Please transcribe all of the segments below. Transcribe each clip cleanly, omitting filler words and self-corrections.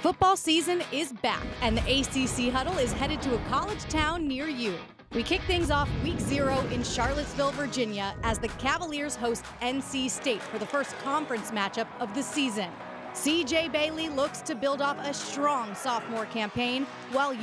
Football season is back, and the ACC Huddle is headed to a college town near you. We kick things off week 0 in Charlottesville, Virginia, as the Cavaliers host NC State for the first conference matchup of the season. CJ Bailey looks to build off a strong sophomore campaign, while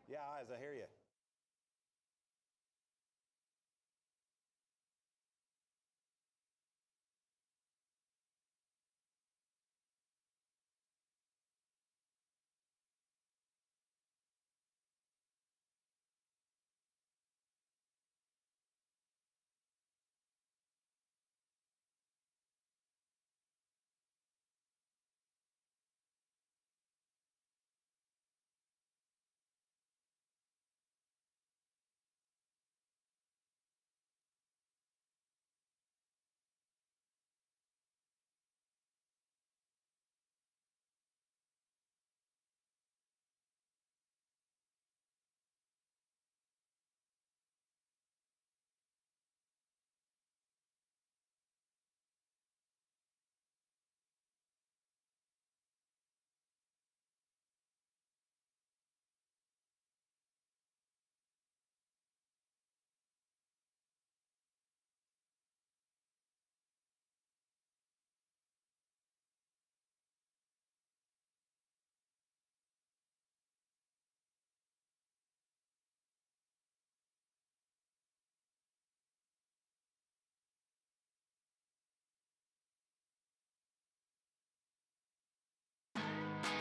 Yeah, Eyes, I hear you.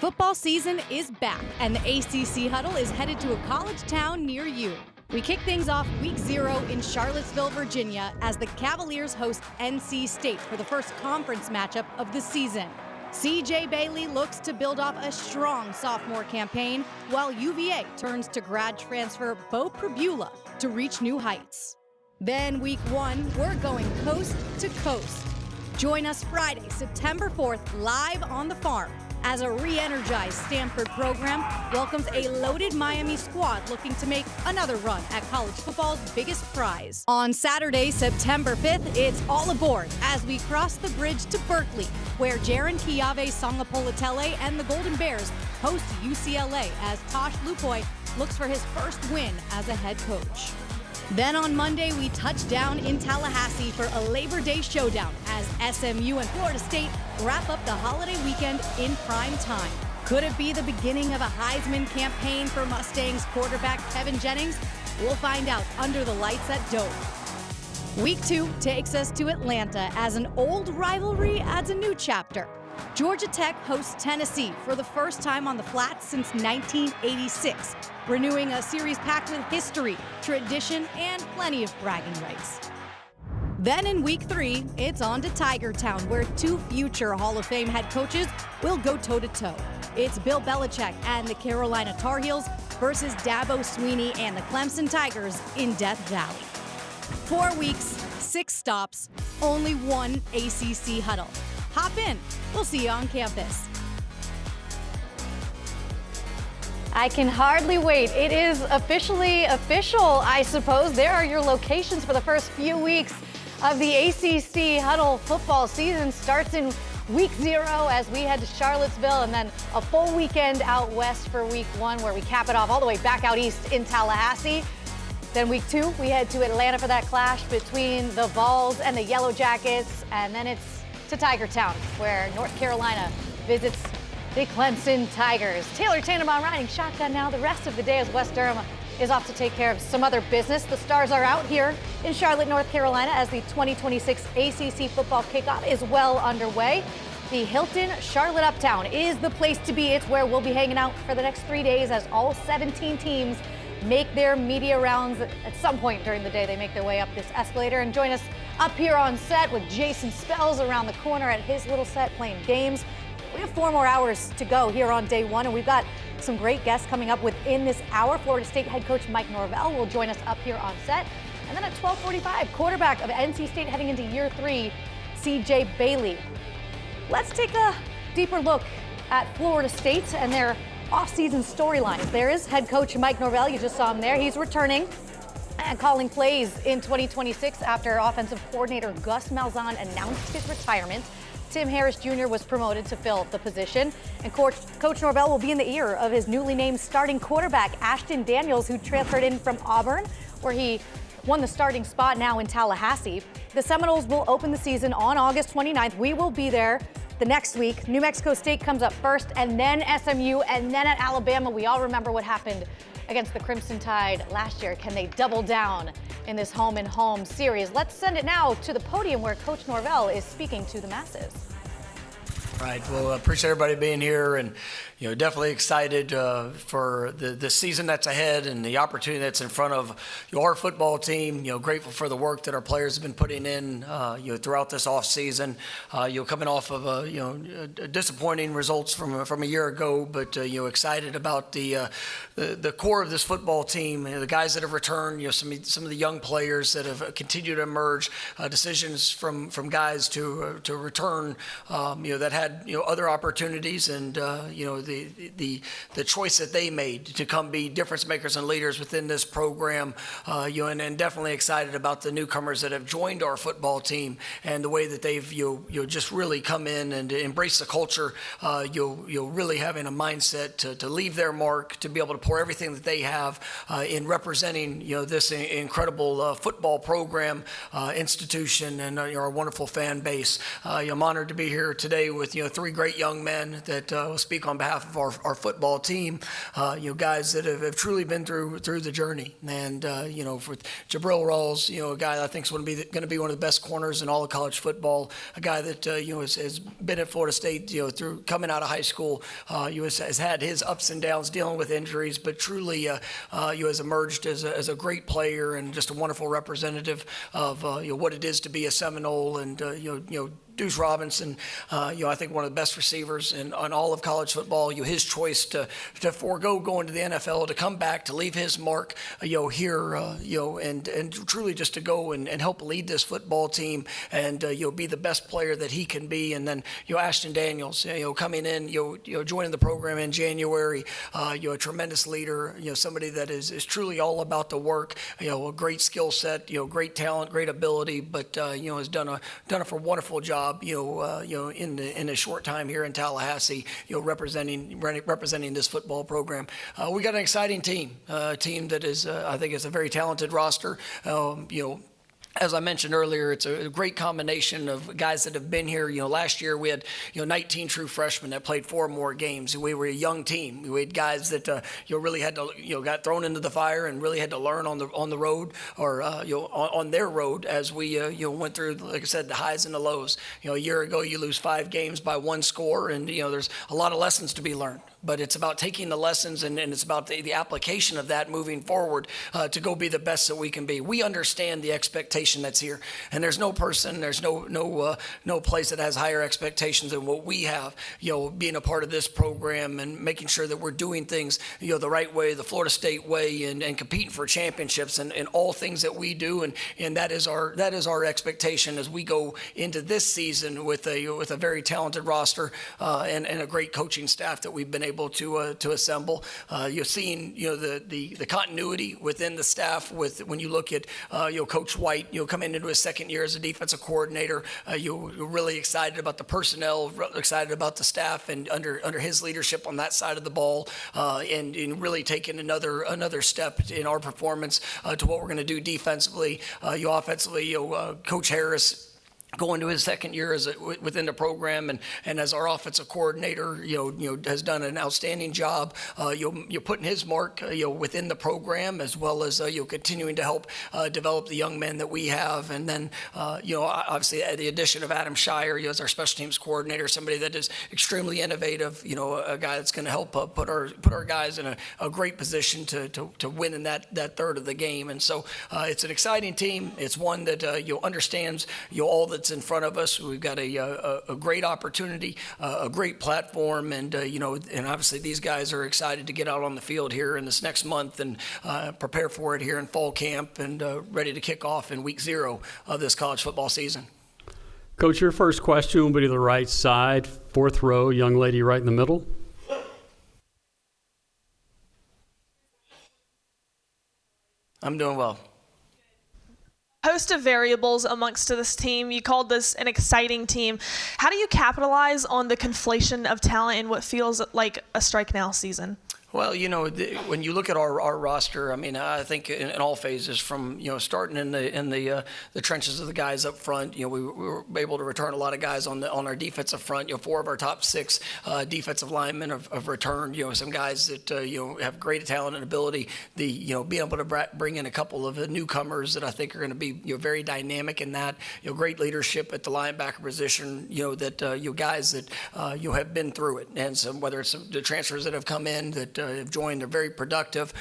football season is back, and the ACC Huddle is headed to a college town near you. We kick things off week 0 in Charlottesville, Virginia, as the Cavaliers host NC State for the first conference matchup of the season. CJ Bailey looks to build off a strong sophomore campaign, while UVA turns to grad transfer Bo Pribula to reach new heights. Then week 1, we're going coast to coast. Join us Friday, September 4th, live on the farm, as a re-energized Stanford program welcomes a loaded Miami squad looking to make another run at college football's biggest prize. On Saturday, September 5th, it's all aboard as we cross the bridge to Berkeley, where Jaron Kiave Sangapolatele and the Golden Bears host UCLA as Tosh Lupoi looks for his first win as a head coach. Then on Monday, we touch down in Tallahassee for a Labor Day showdown as SMU and Florida State wrap up the holiday weekend in prime time. Could it be the beginning of a Heisman campaign for Mustangs quarterback Kevin Jennings? We'll find out under the lights at Doak. Week 2 takes us to Atlanta as an old rivalry adds a new chapter. Georgia Tech hosts Tennessee for the first time on the Flats since 1986, renewing a series packed with history, tradition, and plenty of bragging rights. Then in week 3, it's on to Tiger Town, where 2 future Hall of Fame head coaches will go toe-to-toe. It's Bill Belichick and the Carolina Tar Heels versus Dabo Swinney and the Clemson Tigers in Death Valley. 4 weeks, 6 stops, only 1 ACC Huddle. Hop in. We'll see you on campus. I can hardly wait. It is officially official, I suppose. There are your locations for the first few weeks of the ACC Huddle football season. Starts in week 0 as we head to Charlottesville, and then a full weekend out west for week 1, where we cap it off all the way back out east in Tallahassee. Then week 2, we head to Atlanta for that clash between the Vols and the Yellow Jackets, and then it's to Tiger Town, where North Carolina visits the Clemson Tigers. Taylor Tannenbaum riding shotgun now the rest of the day as West Durham is off to take care of some other business. The Stars are out here in Charlotte, North Carolina, as the 2026 ACC football kickoff is well underway. The Hilton Charlotte Uptown is the place to be. It's where we'll be hanging out for the next 3 days as all 17 teams make their media rounds at some point during the day. They make their way up this escalator and join us up here on set with Jason Spells around the corner at his little set playing games. We have 4 more hours to go here on day 1, and we've got some great guests coming up within this hour. Florida State head coach Mike Norvell will join us up here on set. And then at 12:45, quarterback of NC State heading into year 3, CJ Bailey. Let's take a deeper look at Florida State and their off-season storylines. There is head coach Mike Norvell. You just saw him there. He's returning and calling plays in 2026 after offensive coordinator Gus Malzahn announced his retirement. Tim Harris Jr. was promoted to fill the position, and Coach Norvell will be in the ear of his newly named starting quarterback, Ashton Daniels, who transferred in from Auburn, where he won the starting spot now in Tallahassee. The Seminoles will open the season on August 29th. We will be there the next week. New Mexico State comes up first, and then SMU, and then at Alabama. We all remember what happened against the Crimson Tide last year. Can they double down in this home-and-home series? Let's send it now to the podium where Coach Norvell is speaking to the masses. Right. Well, I appreciate everybody being here, and definitely excited for the season that's ahead and the opportunity that's in front of our football team. Grateful for the work that our players have been putting in throughout this off season. Coming off of disappointing results from a year ago, but excited about the core of this football team. The guys that have returned. Some of the young players that have continued to emerge. Decisions from guys to return. That had other opportunities, and the choice that they made to come be difference makers and leaders within this program, and definitely excited about the newcomers that have joined our football team and the way that they've just really come in and embrace the culture. Really having a mindset to leave their mark, to be able to pour everything that they have in representing this incredible football program, institution, and our wonderful fan base. I'm honored to be here today with 3 great young men that will speak on behalf of our football team. Guys that have truly been through the journey. And for Jabril Rawls, a guy that I think is going to be one of the best corners in all of college football. A guy that has been at Florida State through coming out of high school. Has had his ups and downs dealing with injuries, but truly has emerged as a great player and just a wonderful representative of what it is to be a Seminole, and Deuce Robinson, I think one of the best receivers on all of college football. His choice to forego going to the NFL, to come back, to leave his mark, here, and truly just to go and help lead this football team and be the best player that he can be. And then Ashton Daniels, coming in, joining the program in January, a tremendous leader, somebody that is truly all about the work, a great skill set, great talent, great ability, but has done a wonderful job. In a short time here in Tallahassee, representing this football program. We got an exciting team, a team that is, I think, is a very talented roster. As I mentioned earlier, it's a great combination of guys that have been here. Last year we had 19 true freshmen that played 4 more games. We were a young team. We had guys that really had to got thrown into the fire and really had to learn on the road, or on their road as we went through, like I said, the highs and the lows. A year ago you lose 5 games by 1 score, and there's a lot of lessons to be learned. But it's about taking the lessons and it's about the application of that moving forward to go be the best that we can be. We understand the expectation that's here, and there's no person, there's no place that has higher expectations than what we have. Being a part of this program and making sure that we're doing things the right way, the Florida State way, and competing for championships and all things that we do, and that is our expectation as we go into this season with a very talented roster and a great coaching staff that we've been able to assemble. You're seeing the continuity within the staff when you look at Coach White coming into his second year as a defensive coordinator. You're really excited about the personnel, excited about the staff, and under his leadership on that side of the ball, and really taking another step in our performance to what we're going to do defensively. Offensively, Coach Harris going to his second year within the program, and as our offensive coordinator, has done an outstanding job. You're putting his mark, within the program, as well as continuing to help develop the young men that we have. And then, obviously, the addition of Adam Shire, as our special teams coordinator, somebody that is extremely innovative. A guy that's going to help put our guys in a great position to win in that third of the game. And so it's an exciting team. It's one that understands all that's in front of us. We've got a great opportunity, a great platform, and and obviously these guys are excited to get out on the field here in this next month and prepare for it here in fall camp and ready to kick off in week 0 of this college football season. Coach, your first question will be to the right side, 4th row, young lady right in the middle. I'm doing well. Host of variables amongst this team. You called this an exciting team. How do you capitalize on the conflation of talent in what feels like a strike now season? Well, when you look at our roster, I mean, I think in all phases, from starting in the trenches of the guys up front, we were able to return a lot of guys on our defensive front. 4 of our top 6 defensive linemen have returned. Some guys that have great talent and ability. Being able to bring in a couple of newcomers that I think are going to be very dynamic in that. Great leadership at the linebacker position. Guys that have been through it, and so whether it's the transfers that have come in that have joined, they're very productive,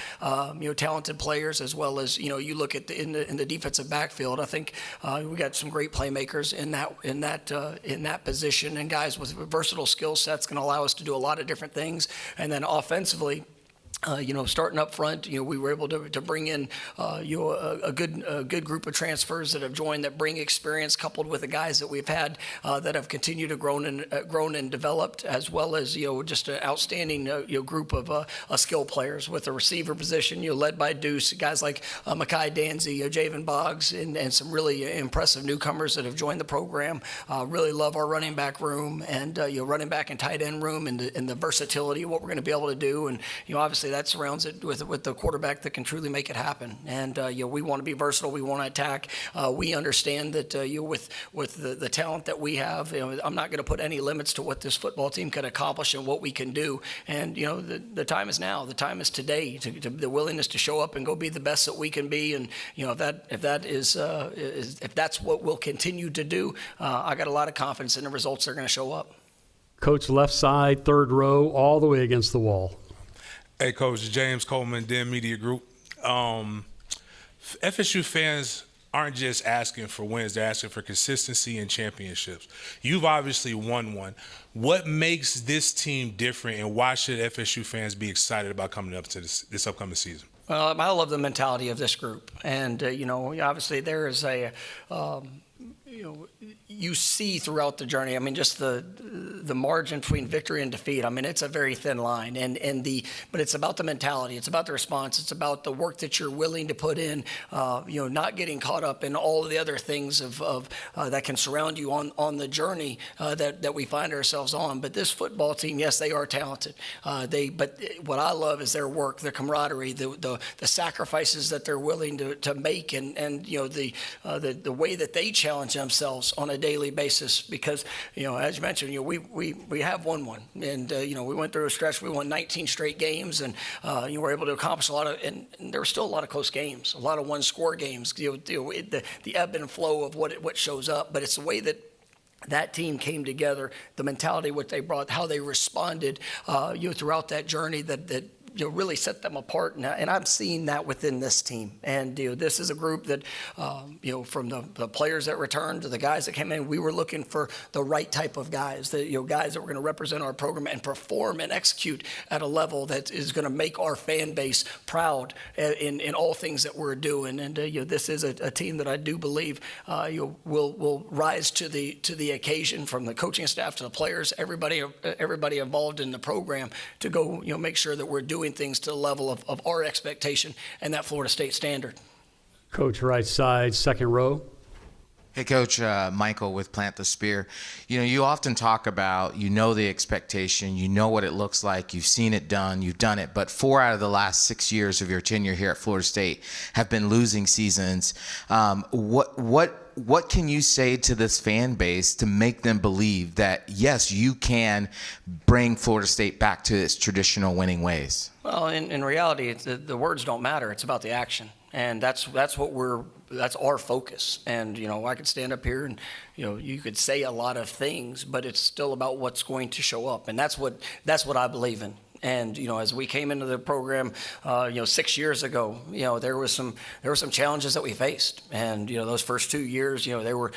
talented players, as well as you look at in the defensive backfield. I think we got some great playmakers in that position, and guys with versatile skill sets can allow us to do a lot of different things. And then offensively, starting up front, we were able to bring in, a good group of transfers that have joined that bring experience, coupled with the guys that we've had that have continued to grown and developed, as well as just an outstanding group of skill players with the receiver position, led by Deuce, guys like Mekhi Danzy, Javen Boggs, and some really impressive newcomers that have joined the program. Really love our running back room and running back and tight end room, and the versatility of what we're going to be able to do, and obviously that surrounds it with the quarterback that can truly make it happen. And we want to be versatile. We want to attack. We understand that with the talent that we have, I'm not going to put any limits to what this football team can accomplish and what we can do. And the time is now. The time is today. To the willingness to show up and go be the best that we can be. And if that's what we'll continue to do, I got a lot of confidence in the results that are going to show up. Coach, left side, 3rd row, all the way against the wall. Hey, Coach, James Coleman, Den Media Group. FSU fans aren't just asking for wins, they're asking for consistency and championships. You've obviously won one. What makes this team different, and why should FSU fans be excited about coming up to this upcoming season? Well, I love the mentality of this group. And, obviously there is you see throughout the journey, I mean, just the margin between victory and defeat. I mean, it's a very thin line, but it's about the mentality. It's about the response. It's about the work that you're willing to put in. Not getting caught up in all of the other things of that can surround you on the journey that we find ourselves on. But this football team, yes, they are talented. But what I love is their work, their camaraderie, the sacrifices that they're willing to make, and the way that they challenge themselves on a daily basis, because as you mentioned, we have won one, and we went through a stretch. We won 19 straight games, and you were able to accomplish a lot of, and there were still a lot of close games, a lot of one-score games. The ebb and flow of what shows up, but it's the way that team came together, the mentality, what they brought, how they responded, throughout that journey that really set them apart, and I'm seeing that within this team. And this is a group that, from the players that returned to the guys that came in, we were looking for the right type of guys, guys that were going to represent our program and perform and execute at a level that is going to make our fan base proud in all things that we're doing. And this is a team that I do believe will rise to the occasion, from the coaching staff to the players, everybody involved in the program, to go make sure that we're doing things to the level of our expectation and that Florida State standard. Coach, right side, 2nd row. Hey, Coach, Michael with Plant the Spear. You often talk about, the expectation, what it looks like, you've seen it done, you've done it, but 4 out of the last 6 years of your tenure here at Florida State have been losing seasons. What what can you say to this fan base to make them believe that, yes, you can bring Florida State back to its traditional winning ways? Well, in reality, the words don't matter. It's about the action. And that's our focus. And, I could stand up here and, you could say a lot of things, but it's still about what's going to show up. And that's what I believe in. And, as we came into the program, 6 years ago, there were some challenges that we faced. And, those first 2 years, they were,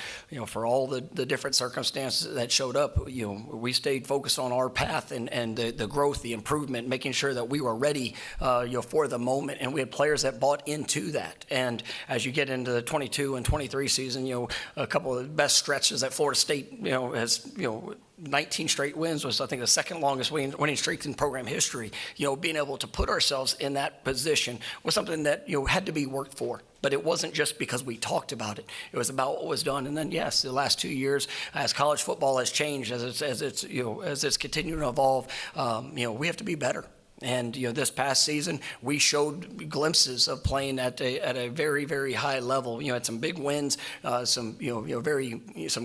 for all the different circumstances that showed up, we stayed focused on our path and the growth, the improvement, making sure that we were ready, for the moment. And we had players that bought into that. And as you get into the 22 and 23 season, a couple of the best stretches that Florida State, has, 19 straight wins was, I think, the second longest winning streak in program history. Being able to put ourselves in that position was something that, had to be worked for. But it wasn't just because we talked about it. It was about what was done. And then, yes, the last 2 years, as college football has changed, as it's continuing to evolve, we have to be better. And this past season, we showed glimpses of playing at a very, very high level. Had some big wins, some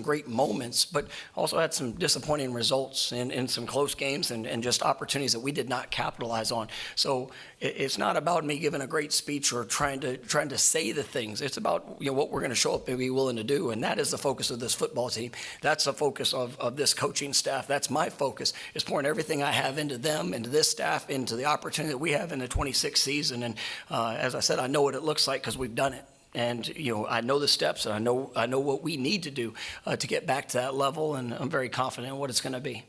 great moments, but also had some disappointing results in some close games and just opportunities that we did not capitalize on. So it's not about me giving a great speech or trying to say the things. It's about what we're going to show up and be willing to do, and that is the focus of this football team. That's the focus of this coaching staff. That's my focus. Is pouring everything I have into them, into this staff, into the opportunity that we have in the 26th season. And as I said, I know what it looks like because we've done it. And I know the steps, and I know what we need to do to get back to that level, and I'm very confident in what it's going to be.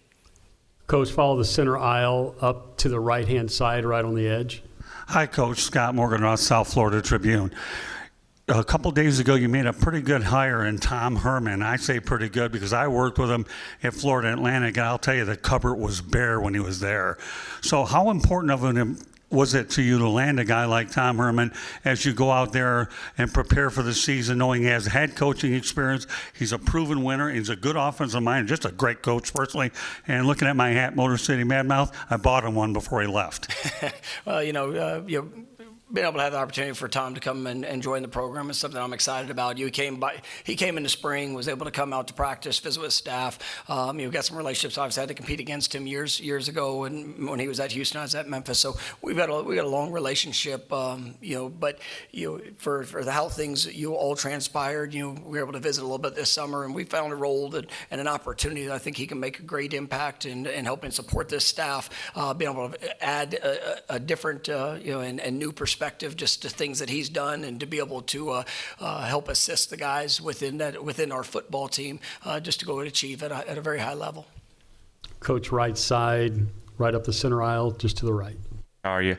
Coach, follow the center aisle up to the right-hand side, right on the edge. Hi, Coach. Scott Morgan, South Florida Tribune. A couple days ago, you made a pretty good hire in Tom Herman. I say pretty good because I worked with him at Florida Atlantic, and I'll tell you the cupboard was bare when he was there. So how important of an was it to you to land a guy like Tom Herman as you go out there and prepare for the season, knowing he has head coaching experience, he's a proven winner, he's a good offensive mind, just a great coach personally. And looking at my hat, Motor City Madmouth, I bought him one before he left. Well, being able to have the opportunity for Tom to come and join the program is something I'm excited about. He came in the spring, was able to come out to practice, visit with staff. Got some relationships. Obviously, I had to compete against him years ago, and when he was at Houston, I was at Memphis. So we got a long relationship. But for how things all transpired, we were able to visit a little bit this summer, and we found a role and an opportunity that I think he can make a great impact and help and support this staff, being able to add a different and new perspective just to things that he's done, and to be able to help assist the guys within our football team just to go and achieve at a very high level. Coach, right side, right up the center aisle, just to the right. How are you?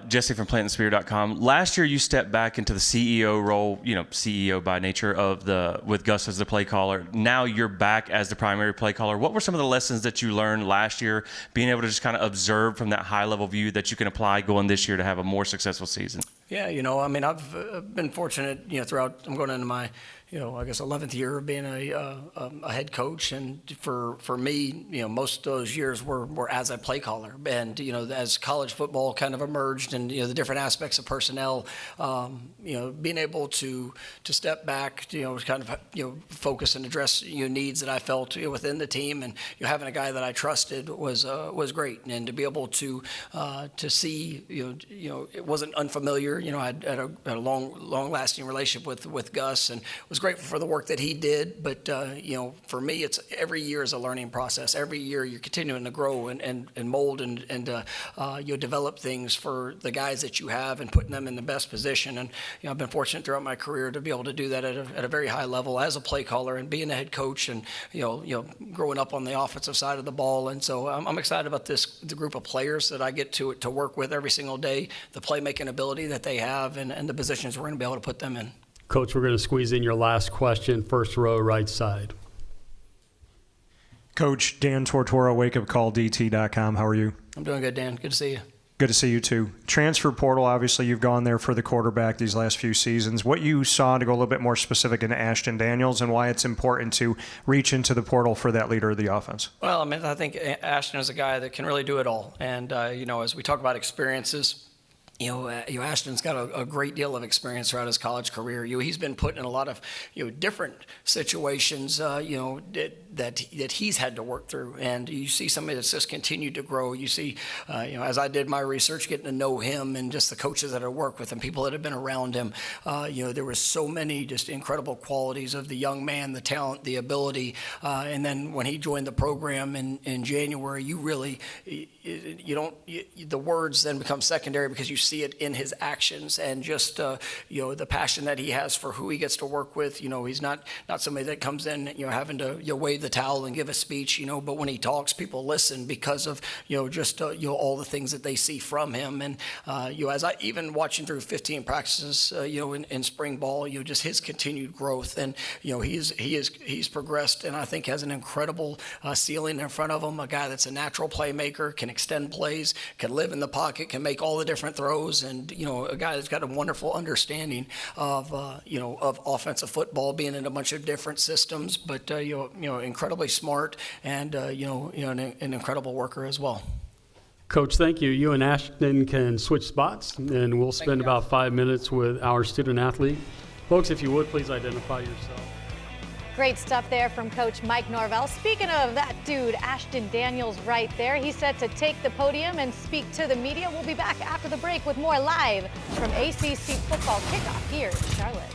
Jesse from PlantandSpear.com. Last year, you stepped back into the CEO role, CEO by nature with Gus as the play caller. Now you're back as the primary play caller. What were some of the lessons that you learned last year, being able to just kind of observe from that high-level view that you can apply going this year to have a more successful season? Yeah, I've been fortunate, throughout. I'm going into my, I guess 11th year of being a head coach, and for me, most of those years were as a play caller, and as college football kind of emerged, and the different aspects of personnel, being able to step back, kind of focus and address needs that I felt within the team, and having a guy that I trusted was great, and to be able to see it wasn't unfamiliar. I had a long-lasting relationship with Gus, and was grateful for the work that he did. But for me, it's every year is a learning process. Every year you're continuing to grow and mold and develop things for the guys that you have and putting them in the best position. And I've been fortunate throughout my career to be able to do that at a very high level as a play caller and being a head coach, and growing up on the offensive side of the ball. And so I'm excited about the group of players that I get to work with every single day, the playmaking ability that they have, and the positions we're going to be able to put them in. Coach, we're going to squeeze in your last question, first row, right side. Coach, Dan Tortora, wakeupcalldt.com. How are you? I'm doing good, Dan. Good to see you. Good to see you, too. Transfer portal, obviously, you've gone there for the quarterback these last few seasons. What you saw, to go a little bit more specific, into Ashton Daniels, and why it's important to reach into the portal for that leader of the offense? Well, I think Ashton is a guy that can really do it all. And, as we talk about experiences, Ashton's got a great deal of experience throughout his college career. He's been put in a lot of, different situations, that he's had to work through. And you see somebody that's just continued to grow. You see, as I did my research, getting to know him and just the coaches that I work with and people that have been around him, there was so many just incredible qualities of the young man, the talent, the ability. And then when he joined the program in January, the words then become secondary because you see it in his actions and just the passion that he has for who he gets to work with. He's not somebody that comes in having to wave the towel and give a speech. But when he talks, people listen because of all the things that they see from him. And as I even watching through 15 practices in spring ball, just his continued growth, and he's progressed, and I think has an incredible ceiling in front of him. A guy that's a natural playmaker, can extend plays, can live in the pocket, can make all the different throws, and a guy that's got a wonderful understanding of offensive football, being in a bunch of different systems, but incredibly smart and an incredible worker as well. Coach, thank you. You and Ashton can switch spots, and we'll spend about 5 minutes with our student athlete. Folks, if you would, please identify yourself. Great stuff there from Coach Mike Norvell. Speaking of that dude, Ashton Daniels right there. He's set to take the podium and speak to the media. We'll be back after the break with more live from ACC football kickoff here in Charlotte.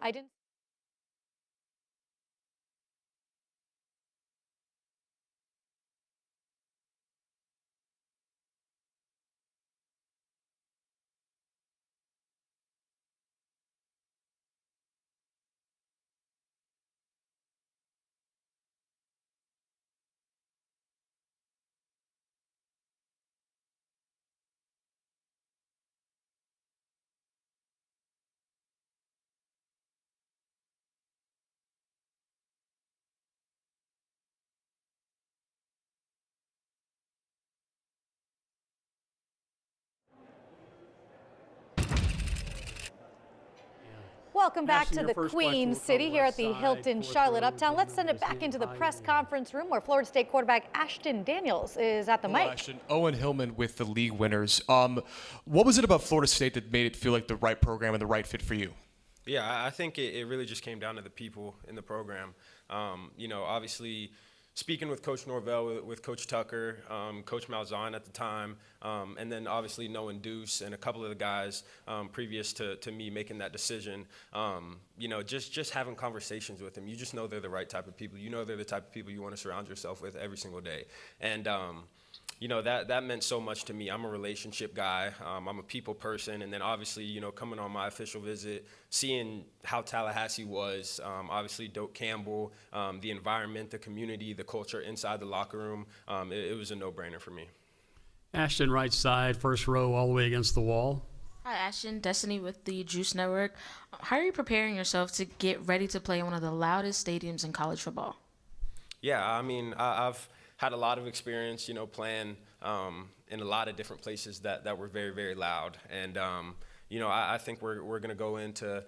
I didn't. Welcome back to the Queen City here at the Hilton Charlotte Uptown. Let's send it back into the press conference room where Florida State quarterback Ashton Daniels is at the mic. Ashton, Owen Hillman with the league winners. What was it about Florida State that made it feel like the right program and the right fit for you? Yeah, I think it really just came down to the people in the program. Obviously speaking with Coach Norvell, with Coach Tucker, Coach Malzahn at the time, and then obviously knowing Deuce and a couple of the guys previous to me making that decision, just having conversations with them. You just know they're the right type of people. You know they're the type of people you want to surround yourself with every single day. And that meant so much to me. I'm a relationship guy. I'm a people person. And then obviously, coming on my official visit, seeing how Tallahassee was, obviously Doak Campbell, the environment, the community, the culture inside the locker room, it was a no-brainer for me. Ashton, right side, first row, all the way against the wall. Hi, Ashton. Destiny with the Juice Network. How are you preparing yourself to get ready to play in one of the loudest stadiums in college football? Yeah, I've had a lot of experience, playing in a lot of different places that were very, very loud. And, I think we're going to go into,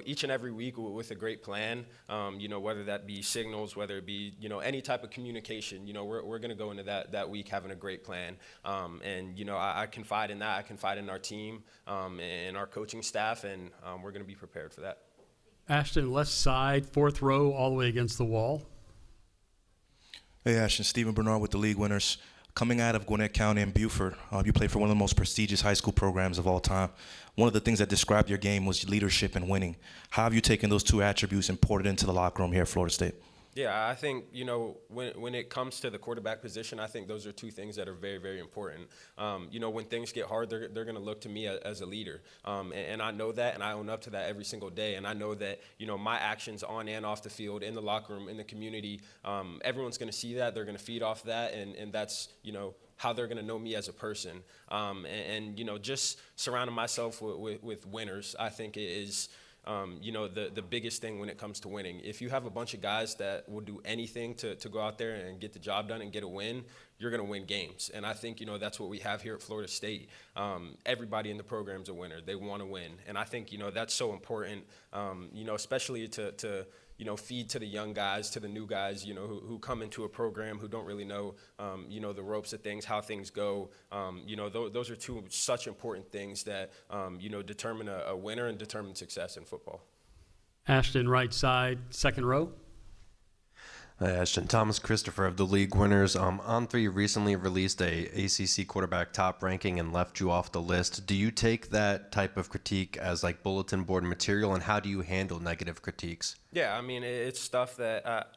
each and every week with a great plan, whether that be signals, whether it be, any type of communication, we're going to go into that week having a great plan. I confide in that. I confide in our team and our coaching staff, and we're going to be prepared for that. Ashton, left side, fourth row, all the way against the wall. Hey, Ashton, Stephen Bernard with the League Winners. Coming out of Gwinnett County and Beaufort, you played for one of the most prestigious high school programs of all time. One of the things that described your game was leadership and winning. How have you taken those two attributes and poured it into the locker room here at Florida State? Yeah, I think, when it comes to the quarterback position, I think those are two things that are very, very important. When things get hard, they're going to look to me as a leader. And I know that, and I own up to that every single day. And I know that, my actions on and off the field, in the locker room, in the community, everyone's going to see that. They're going to feed off that. And that's, how they're going to know me as a person. Just surrounding myself with winners, I think is the biggest thing when it comes to winning. If you have a bunch of guys that will do anything to go out there and get the job done and get a win, you're going to win games. And I think, that's what we have here at Florida State. Everybody in the program's a winner. They want to win. And I think, that's so important, especially to feed to the young guys, to the new guys, who come into a program who don't really know, the ropes of things, how things go. Those are two such important things that, determine a winner and determine success in football. Ashton, right side, second row. Hi, Ashton. Thomas Christopher of the League Winners. On3 recently released a ACC quarterback top ranking and left you off the list. Do you take that type of critique as like bulletin board material, and how do you handle negative critiques? Yeah, it's stuff that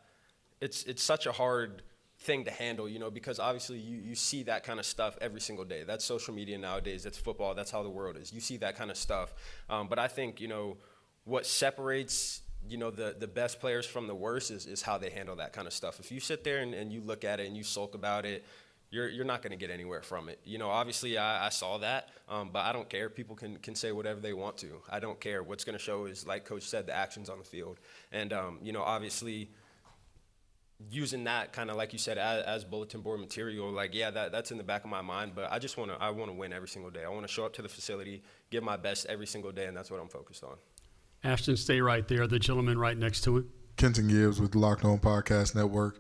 it's such a hard thing to handle, because obviously you see that kind of stuff every single day. That's social media nowadays. That's football. That's how the world is. You see that kind of stuff. But I think, what separates the best players from the worst is how they handle that kind of stuff. If you sit there and you look at it and you sulk about it, you're not going to get anywhere from it. Obviously I saw that, but I don't care. People can say whatever they want to. I don't care. What's going to show is, like Coach said, the actions on the field. And, obviously using that kind of, like you said, as bulletin board material, that's in the back of my mind. But I want to win every single day. I want to show up to the facility, give my best every single day, and that's what I'm focused on. Ashton, stay right there. The gentleman right next to him. Kenton Gibbs with the Locked On Podcast Network.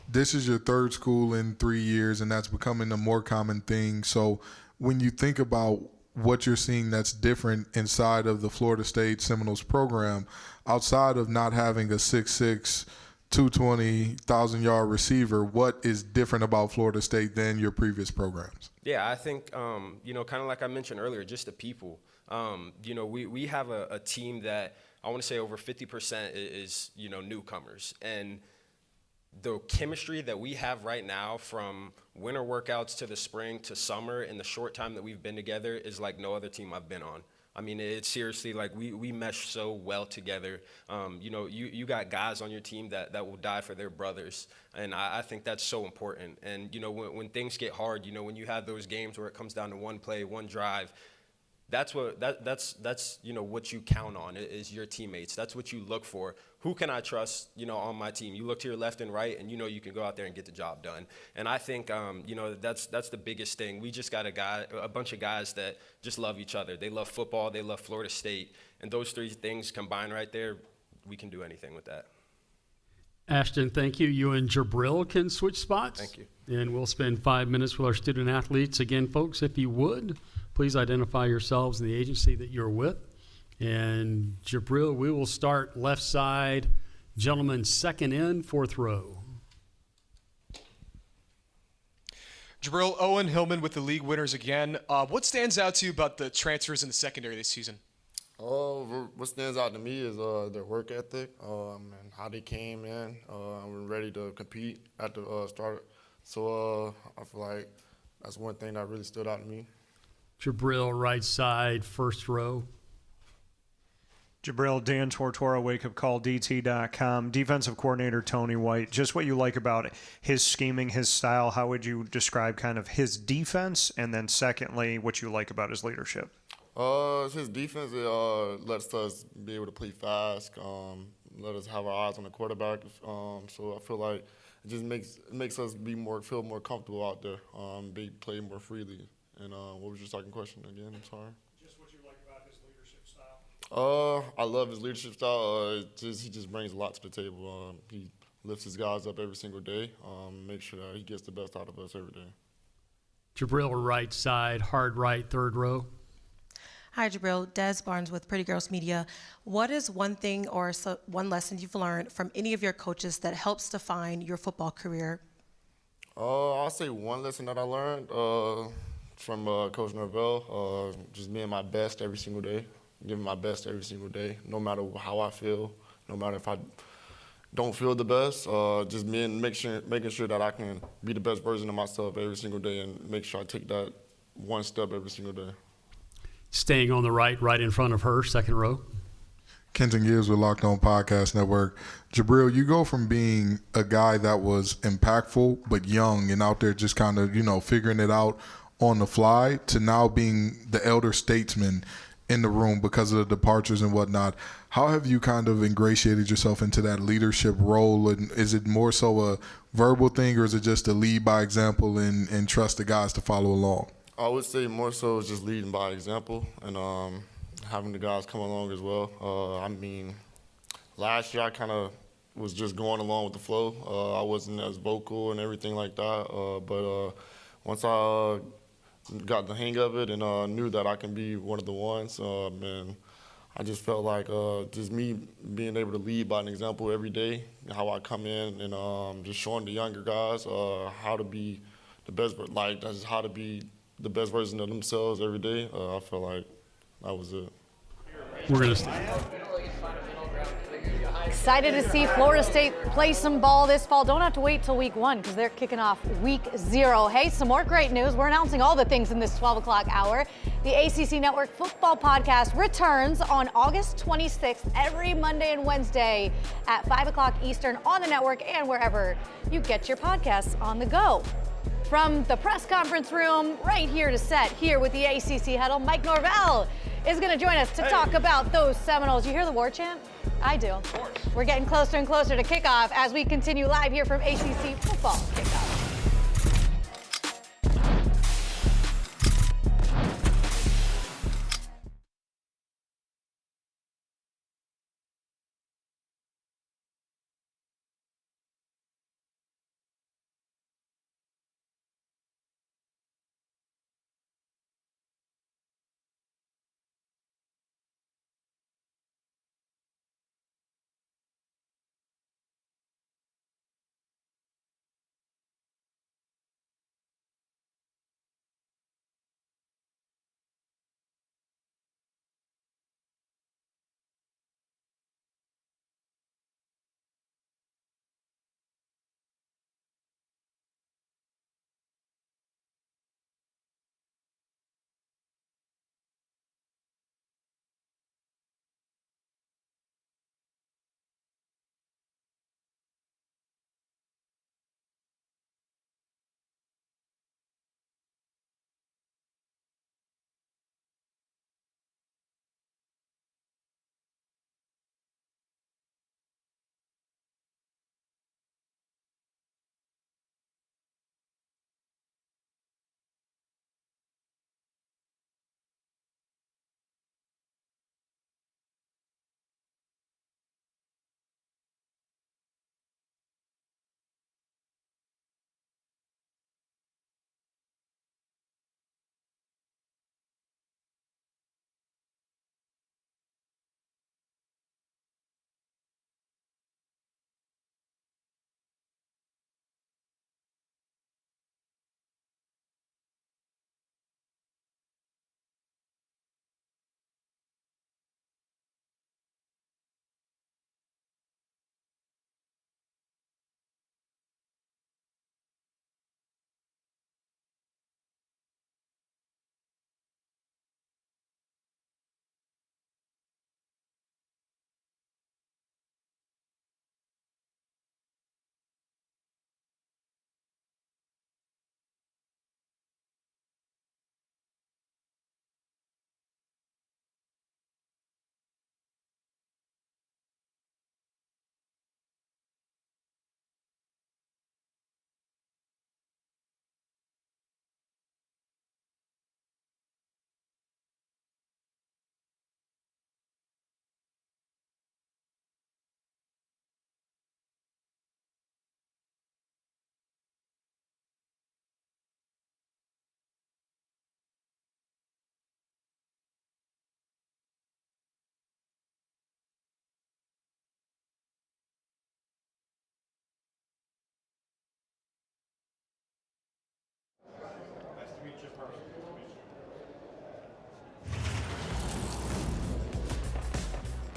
This is your third school in 3 years, and that's becoming a more common thing. So when you think about what you're seeing that's different inside of the Florida State Seminoles program, outside of not having a 6'6", 220, 1,000-yard receiver, what is different about Florida State than your previous programs? Yeah, I think, kind of like I mentioned earlier, just the people. We have a team that I want to say over 50% is, newcomers. And the chemistry that we have right now, from winter workouts to the spring to summer, in the short time that we've been together, is like no other team I've been on. It's seriously like we mesh so well together. You got guys on your team that will die for their brothers, and I think that's so important. And when things get hard, when you have those games where it comes down to one play, one drive, that's what you count on is your teammates. That's what you look for. Who can I trust, on my team? You look to your left and right, and you can go out there and get the job done. And I think, that's the biggest thing. We just got a bunch of guys that just love each other. They love football. They love Florida State. And those three things combined right there, we can do anything with that. Ashton, thank you. You and Jabril can switch spots. Thank you. And we'll spend 5 minutes with our student athletes. Again, folks, if you would, please identify yourselves and the agency that you're with. And Jabril, we will start left side. Gentlemen, second in, fourth row. Jabril, Owen Hillman with the league winners again. What stands out to you about the transfers in the secondary this season? What stands out to me is their work ethic and how they came in and were ready to compete at the start. So I feel like that's one thing that really stood out to me. Jabril, right side, first row. Jabril, Dan Tortora, wakeupcalldt.com. Defensive coordinator Tony White. Just what you like about his scheming, his style. How would you describe kind of his defense? And then secondly, what you like about his leadership? His defense lets us be able to play fast, let us have our eyes on the quarterback. So I feel like it just makes us feel more comfortable out there, play more freely. And what was your second question again? I'm sorry. Just what you like about his leadership style. I love his leadership style. He just brings a lot to the table. He lifts his guys up every single day. Make sure that he gets the best out of us every day. Jabril, right side, hard right, third row. Hi, Jabril. Des Barnes with Pretty Girls Media. What is one thing or one lesson you've learned from any of your coaches that helps define your football career? I'll say one lesson that I learned from Coach Norvell, just being my best every single day, giving my best every single day, no matter how I feel, no matter if I don't feel the best, just making sure that I can be the best version of myself every single day and make sure I take that one step every single day. Staying on the right in front of her, second row. Kenton Gibbs with Locked On Podcast Network. Jabril, you go from being a guy that was impactful but young and out there just kind of, figuring it out on the fly to now being the elder statesman in the room because of the departures and whatnot. How have you kind of ingratiated yourself into that leadership role? And is it more so a verbal thing or is it just to lead by example and trust the guys to follow along? I would say more so just leading by example and having the guys come along as well. Last year I kind of was just going along with the flow. I wasn't as vocal and everything like that. But once I got the hang of it and knew that I can be one of the ones, and I just felt like just me being able to lead by an example every day, how I come in and just showing the younger guys how to be the best, that's how to be the best version of themselves every day. I feel like that was it. We're going to Excited to see Florida State play some ball this fall. Don't have to wait till week 1 because they're kicking off week 0. Hey, some more great news. We're announcing all the things in this 12 o'clock hour. The ACC Network Football Podcast returns on August 26th every Monday and Wednesday at 5 o'clock Eastern on the network and wherever you get your podcasts on the go. From the press conference room, right here to set, here with the ACC Huddle, Mike Norvell is going to join us to talk about those Seminoles. You hear the war chant? I do. Of course. We're getting closer and closer to kickoff as we continue live here from ACC Football Kickoff.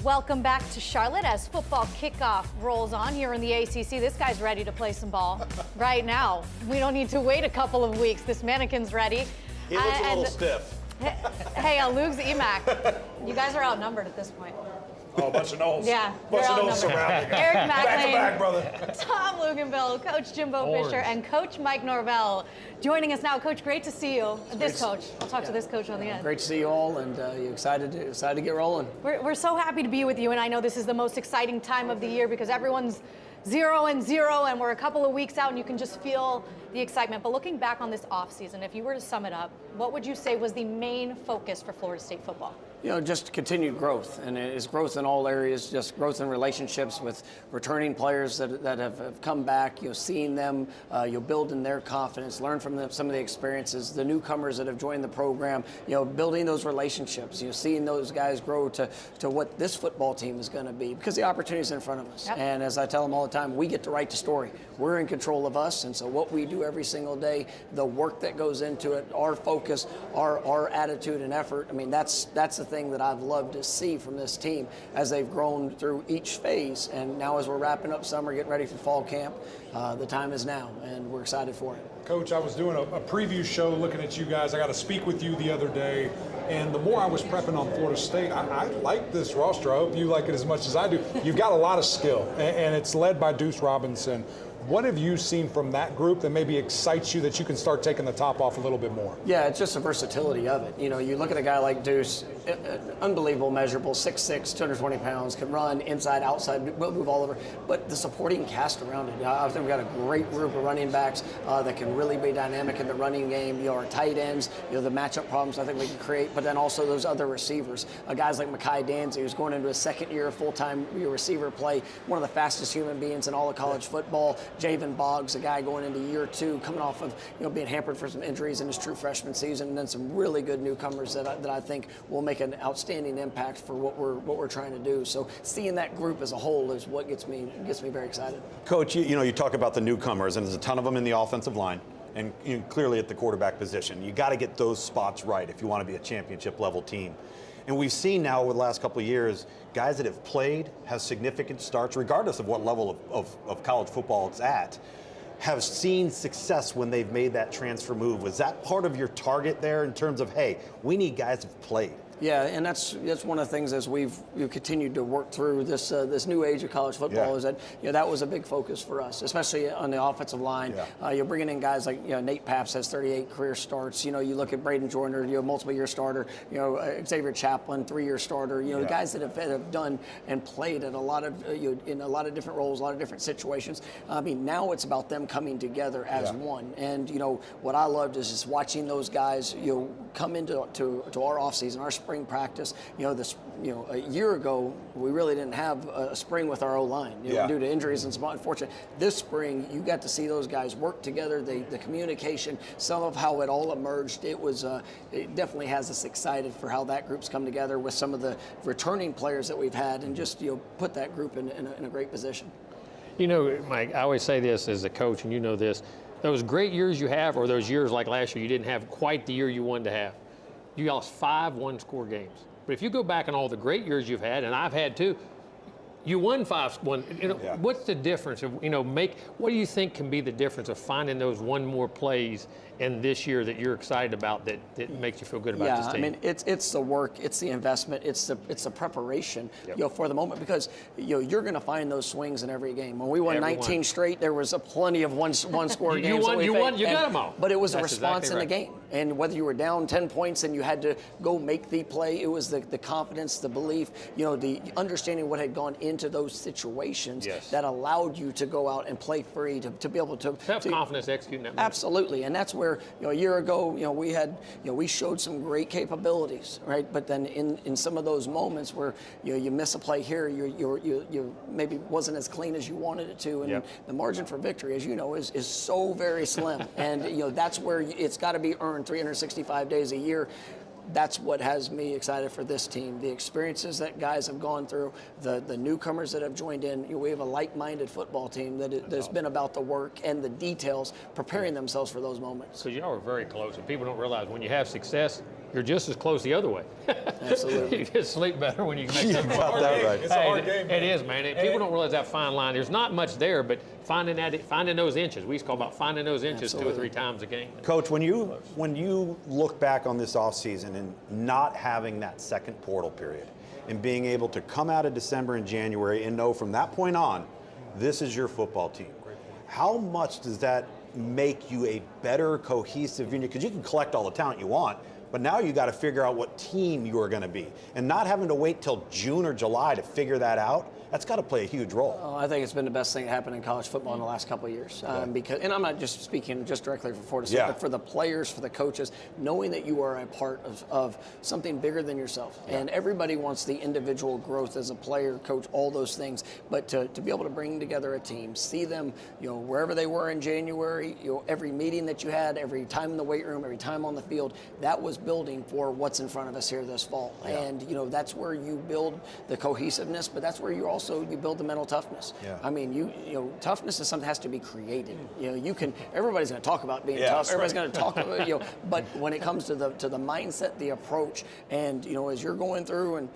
Welcome back to Charlotte as football kickoff rolls on here in the ACC. This guy's ready to play some ball right now. We don't need to wait a couple of weeks. This mannequin's ready. He looks a little stiff. Hey, Luke's EMAC. You guys are outnumbered at this point. Oh, a bunch of Knowles. Yeah, bunch you're of Knowles surrounding him. Eric Back to McLean, back, brother. Tom Luganville, Coach Jimbo Orange. Fisher, and Coach Mike Norvell joining us now. Coach, great to see you. This coach. I'll talk to this coach on the end. Great to see you all, and you're excited to get rolling. We're so happy to be with you, and I know this is the most exciting time of the year because everyone's 0-0, and we're a couple of weeks out, and you can just feel the excitement. But looking back on this offseason, if you were to sum it up, what would you say was the main focus for Florida State football? Just continued growth, and it's growth in all areas, just growth in relationships with returning players that have come back, seeing them, building their confidence, learn from them, some of the experiences, the newcomers that have joined the program, building those relationships, seeing those guys grow to what this football team is going to be, because the opportunity is in front of us. Yep. And as I tell them all the time, we get to write the story. We're in control of us, and so what we do every single day, the work that goes into it, our focus, our attitude and effort, that's the thing that I've loved to see from this team as they've grown through each phase. And now as we're wrapping up summer, getting ready for fall camp, the time is now, and we're excited for it. Coach, I was doing a preview show looking at you guys. I got to speak with you the other day, and the more I was prepping on Florida State, I like this roster. I hope you like it as much as I do. You've got a lot of skill, and it's led by Deuce Robinson. What have you seen from that group that maybe excites you that you can start taking the top off a little bit more? Yeah, it's just the versatility of it. You look at a guy like Deuce, unbelievable, measurable, 6'6", 220 pounds, can run inside, outside, move all over. But the supporting cast around it, I think we've got a great group of running backs that can really be dynamic in the running game. Our tight ends, the matchup problems I think we can create, but then also those other receivers. Guys like Mekhi Danzy, who's going into his second year of full-time receiver play, one of the fastest human beings in all of college football. Javen Boggs, a guy going into year 2, coming off of being hampered for some injuries in his true freshman season, and then some really good newcomers that I think will make an outstanding impact for what we're trying to do. So seeing that group as a whole is what gets me very excited. Coach, you talk about the newcomers, and there's a ton of them in the offensive line, and clearly at the quarterback position. You got to get those spots right if you want to be a championship level team. And we've seen now over the last couple of years, guys that have played, have significant starts, regardless of what level of college football it's at, have seen success when they've made that transfer move. Was that part of your target there in terms of, hey, we need guys who've played? Yeah, and that's one of the things as we've continued to work through this new age of college football is that that was a big focus for us, especially on the offensive line. Yeah. You're bringing in guys like Nate Paps has 38 career starts. You look at Braden Joyner, multiple year starter. Xavier Chaplin, 3-year starter. The guys that have done and played at a lot of in a lot of different roles, a lot of different situations. Now it's about them coming together as one. And what I loved is just watching those guys come into our offseason, our spring practice. A year ago, we really didn't have a spring with our O-line due to injuries and some unfortunate. This spring, you got to see those guys work together. The communication, some of how it all emerged. It definitely has us excited for how that group's come together with some of the returning players that we've had, and just put that group in a great position. Mike, I always say this as a coach, and you know this. Those great years you have, or those years like last year, you didn't have quite the year you wanted to have. You lost 5 one-score games. But if you go back on all the great years you've had, and I've had too, you won 5-1. What's the difference of, what do you think can be the difference of finding those one more plays in this year that you're excited about that makes you feel good about this team? It's the work, it's the investment, it's the preparation, for the moment, because you're going to find those swings in every game. When we won 19 straight, there was plenty of one-score games. You got them all. But it was a response in the game. And whether you were down 10 points and you had to go make the play, it was the confidence, the belief, the understanding what had gone into those situations that allowed you to go out and play free, to be able to have confidence executing that. Absolutely, and that's where a year ago we showed some great capabilities, right? But then in some of those moments where you miss a play here, you maybe wasn't as clean as you wanted it to, and the margin for victory, as you know, is so very slim, and that's where it's got to be earned 365 days a year. That's what has me excited for this team. The experiences that guys have gone through, the newcomers that have joined in. We have a like-minded football team that's been about the work and the details, preparing themselves for those moments. So y'all are very close, and people don't realize when you have success, you're just as close the other way. Absolutely. You just sleep better when you can make that It's a call. hard game. Right. It's a hard Hey, game. It is, man. People don't realize that fine line. There's not much there, but finding those inches. We used to call about finding those inches Absolutely. 2 or 3 times a game. Coach, when you look back on this offseason and not having that second portal period and being able to come out of December and January and know from that point on, this is your football team, how much does that make you a better cohesive unit? Because you can collect all the talent you want, but now you got to figure out what team you are going to be. And not having to wait till June or July to figure that out, that's got to play a huge role. Oh, I think it's been the best thing that happened in college football in the last couple of years. Because, and I'm not just speaking just directly for Florida State, but for the players, for the coaches, knowing that you are a part of something bigger than yourself. And everybody wants the individual growth as a player, coach, all those things. But to be able to bring together a team, see them, wherever they were in January, every meeting that you had, every time in the weight room, every time on the field, that was building for what's in front of us here this fall. And that's where you build the cohesiveness, but that's where you build the mental toughness. I mean, toughness is something that has to be created. Everybody's going to talk about being tough. Everybody's going to talk about, but when it comes to the mindset, the approach, and as you're going through and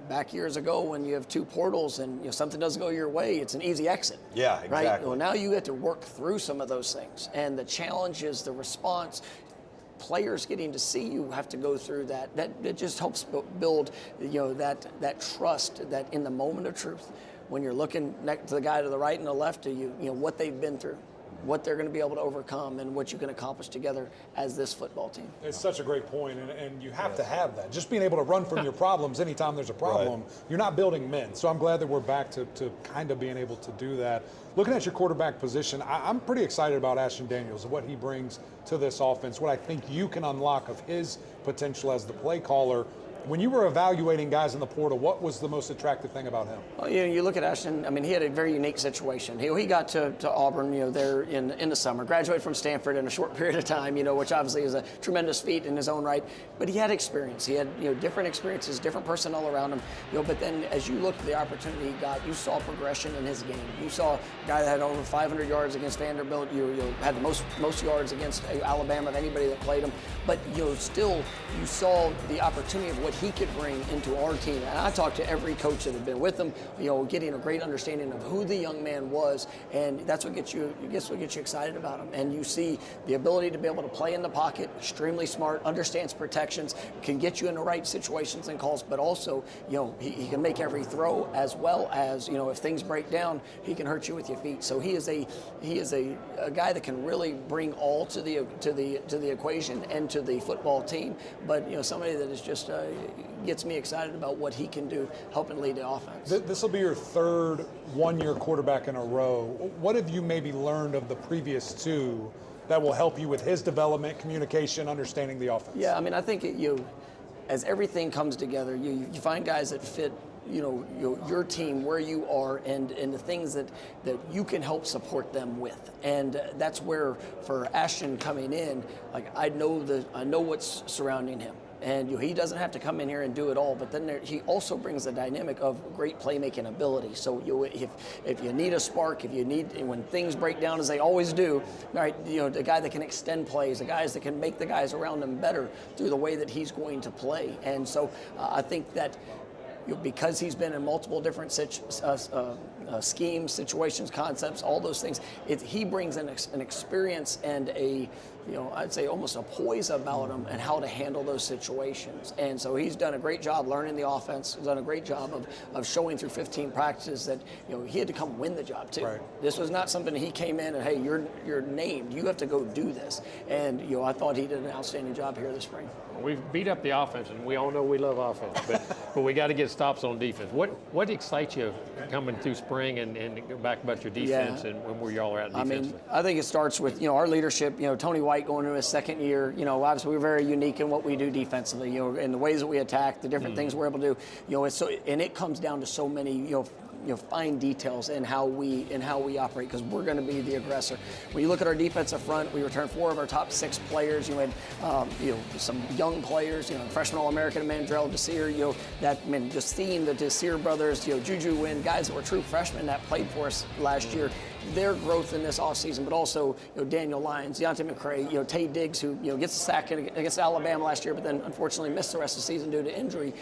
back years ago when you have 2 portals and something doesn't go your way, it's an easy exit. Yeah, exactly. Right? Well, now you get to work through some of those things, and the challenges, the response. Players getting to see you have to go through that. It just helps build, that trust that in the moment of truth, when you're looking next to the guy to the right and the left of you, what they've been through, what they're going to be able to overcome, and what you can accomplish together as this football team. It's such a great point, and you have to have that. Just being able to run from your problems anytime there's a problem, you're not building men. So I'm glad that we're back to kind of being able to do that. Looking at your quarterback position, I'm pretty excited about Ashton Daniels and what he brings to this offense, what I think you can unlock of his potential as the play caller. When you were evaluating guys in the portal, what was the most attractive thing about him? Well, you look at Ashton. I mean, he had a very unique situation. He got to Auburn, there in the summer, graduated from Stanford in a short period of time, which obviously is a tremendous feat in his own right. But he had experience. He had different experiences, different personnel around him. But then as you looked at the opportunity he got, you saw progression in his game. You saw a guy that had over 500 yards against Vanderbilt. You had the most yards against Alabama of anybody that played him. But still you saw the opportunity of what he could bring into our team. And I talked to every coach that had been with him, getting a great understanding of who the young man was, and that's what gets you excited about him. And you see the ability to be able to play in the pocket, extremely smart, understands protections, can get you in the right situations and calls, but also, he can make every throw, as well as, if things break down, he can hurt you with your feet. So he is a guy that can really bring all to the equation and to the football team. But somebody that is just gets me excited about what he can do, helping lead the offense. This will be your 3rd one-year quarterback in a row. What have you maybe learned of the previous 2 that will help you with his development, communication, understanding the offense? Yeah, I mean, I think as everything comes together, you find guys that fit your team, where you are, and the things that you can help support them with. And that's where, for Ashton coming in, I know what's surrounding him. And he doesn't have to come in here and do it all, but then he also brings the dynamic of great playmaking ability. So if you need a spark, when things break down, as they always do, right? The guy that can extend plays, the guys that can make the guys around him better through the way that he's going to play. And so I think that because he's been in multiple different schemes, situations, concepts, all those things, he brings an experience and I'd say almost a poise about him and how to handle those situations. And so he's done a great job learning the offense. He's done a great job of showing through 15 practices that he had to come win the job too. Right. This was not something he came in and, hey, you're named. You have to go do this. And I thought he did an outstanding job here this spring. We've beat up the offense, and we all know we love offense, but we got to get stops on defense. What excites you coming through spring and go back about your defense and where y'all are at defensively? I mean, I think it starts with our leadership. Tony White going into his 2nd year. Obviously we're very unique in what we do defensively. In the ways that we attack, the different things we're able to do. And it comes down to so many fine details in how we operate, because we're going to be the aggressor. When you look at our defensive front, we returned 4 of our top 6 players. You had some young players, freshman All-American Mandrell Desir, just seeing the Desir brothers, Juju Wynn, guys that were true freshmen that played for us last year, their growth in this offseason, but also Daniel Lyons, Deontay McCray, Tate Diggs, who gets a sack against Alabama last year, but then unfortunately missed the rest of the season due to injury.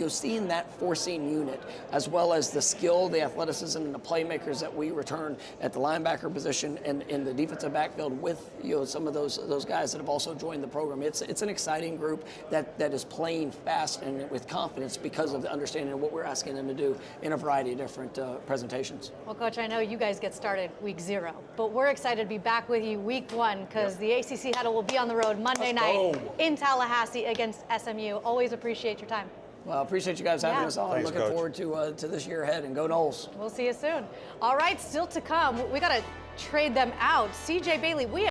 Seeing that four-seam unit, as well as the skill, the athleticism, and the playmakers that we return at the linebacker position and in the defensive backfield with some of those guys that have also joined the program. It's an exciting group that is playing fast and with confidence because of the understanding of what we're asking them to do in a variety of different presentations. Well, Coach, I know you guys get started week 0, but we're excited to be back with you week 1 because the ACC Huddle will be on the road Monday night in Tallahassee against SMU. Always appreciate your time. Well, I appreciate you guys having us on. Thanks, Looking Coach. forward to this year ahead, and go Noles. We'll see you soon. All right, still to come, we got to trade them out. CJ Bailey, we